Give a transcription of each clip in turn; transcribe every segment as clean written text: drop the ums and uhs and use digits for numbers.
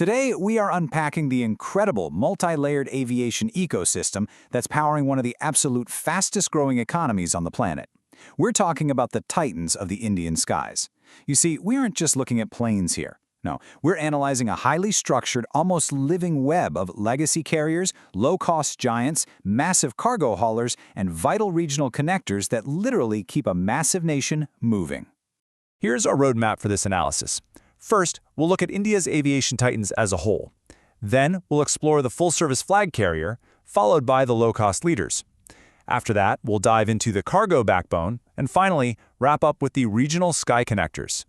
Today, we are unpacking the incredible multi-layered aviation ecosystem that's powering one of the absolute fastest-growing economies on the planet. We're talking about the titans of the Indian skies. You see, we aren't just looking at planes here. No, we're analyzing a highly structured, almost living web of legacy carriers, low-cost giants, massive cargo haulers, and vital regional connectors that literally keep a massive nation moving. Here's our roadmap for this analysis. First, we'll look at India's aviation titans as a whole. Then, we'll explore the full-service flag carrier, followed by the low-cost leaders. After that, we'll dive into the cargo backbone, and finally, wrap up with the regional sky connectors.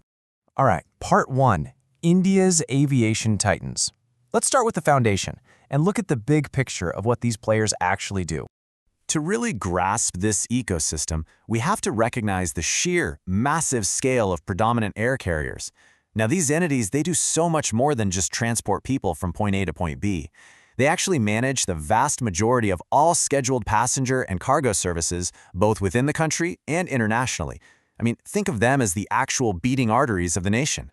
All right, Part 1, India's aviation titans. Let's start with the foundation and look at the big picture of what these players actually do. To really grasp this ecosystem, we have to recognize the sheer, massive scale of predominant air carriers. Now, these entities, they do so much more than just transport people from point A to point B. They actually manage the vast majority of all scheduled passenger and cargo services, both within the country and internationally. I mean, think of them as the actual beating arteries of the nation.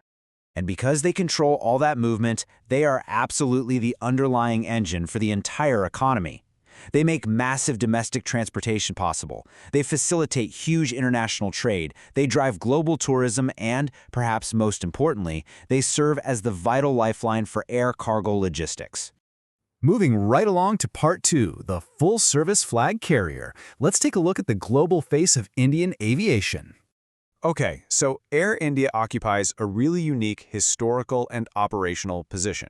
And because they control all that movement, they are absolutely the underlying engine for the entire economy. They make massive domestic transportation possible. They facilitate huge international trade. They drive global tourism and, perhaps most importantly, they serve as the vital lifeline for air cargo logistics. Moving right along to Part 2, the full-service flag carrier. Let's take a look at the global face of Indian aviation. Okay, so Air India occupies a really unique historical and operational position.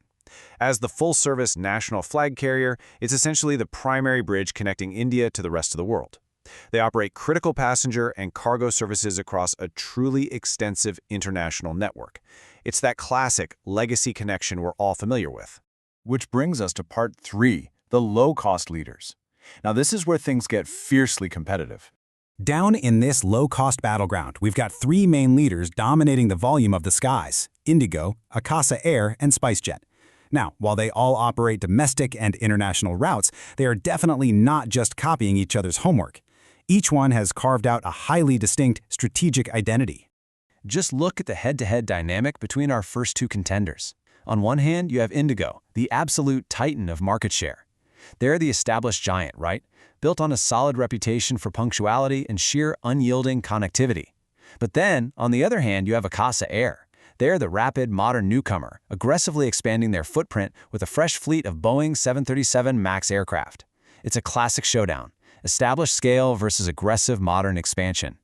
As the full-service national flag carrier, it's essentially the primary bridge connecting India to the rest of the world. They operate critical passenger and cargo services across a truly extensive international network. It's that classic legacy connection we're all familiar with. Which brings us to Part 3, the low-cost leaders. Now, this is where things get fiercely competitive. Down in this low-cost battleground, we've got three main leaders dominating the volume of the skies: Indigo, Akasa Air, and SpiceJet. Now, while they all operate domestic and international routes, they are definitely not just copying each other's homework. Each one has carved out a highly distinct strategic identity. Just look at the head-to-head dynamic between our first two contenders. On one hand, you have Indigo, the absolute titan of market share. They're the established giant, right? Built on a solid reputation for punctuality and sheer unyielding connectivity. But then, on the other hand, you have Akasa Air. They're the rapid, modern newcomer, aggressively expanding their footprint with a fresh fleet of Boeing 737 MAX aircraft. It's a classic showdown: established scale versus aggressive modern expansion.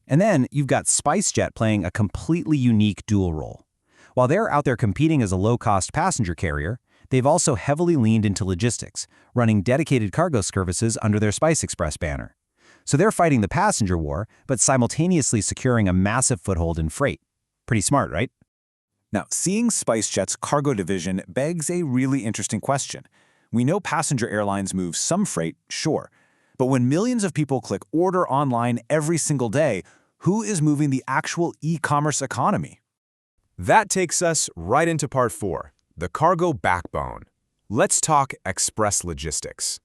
And then you've got SpiceJet playing a completely unique dual role. While they're out there competing as a low-cost passenger carrier, they've also heavily leaned into logistics, running dedicated cargo services under their Spice Express banner. So they're fighting the passenger war, but simultaneously securing a massive foothold in freight. Pretty smart, right? Now, seeing SpiceJet's cargo division begs a really interesting question. We know passenger airlines move some freight, sure, but when millions of people click order online every single day, who is moving the actual e-commerce economy? That takes us right into Part 4, the cargo backbone. Let's talk express logistics.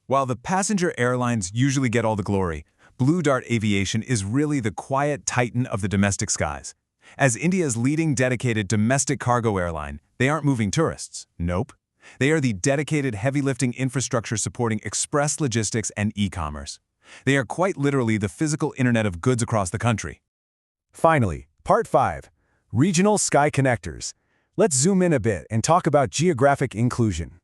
While the passenger airlines usually get all the glory, Blue Dart Aviation is really the quiet titan of the domestic skies. As India's leading dedicated domestic cargo airline, they aren't moving tourists. Nope. They are the dedicated heavy-lifting infrastructure supporting express logistics and e-commerce. They are quite literally the physical internet of goods across the country. Finally, Part 5, regional sky connectors. Let's zoom in a bit and talk about geographic inclusion.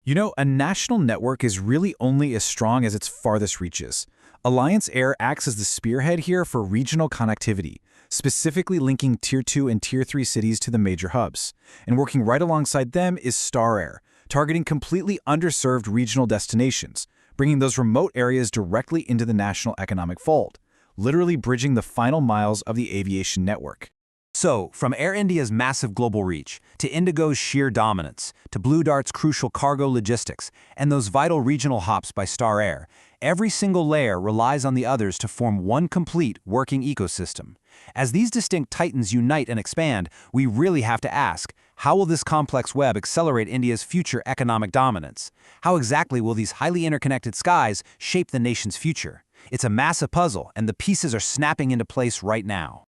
You know, a national network is really only as strong as its farthest reaches. Alliance Air acts as the spearhead here for regional connectivity, specifically linking Tier 2 and Tier 3 cities to the major hubs. And working right alongside them is Star Air, targeting completely underserved regional destinations, bringing those remote areas directly into the national economic fold, literally bridging the final miles of the aviation network. So, from Air India's massive global reach, to Indigo's sheer dominance, to Blue Dart's crucial cargo logistics, and those vital regional hops by Star Air, every single layer relies on the others to form one complete working ecosystem. As these distinct titans unite and expand, we really have to ask, how will this complex web accelerate India's future economic dominance? How exactly will these highly interconnected skies shape the nation's future? It's a massive puzzle, and the pieces are snapping into place right now.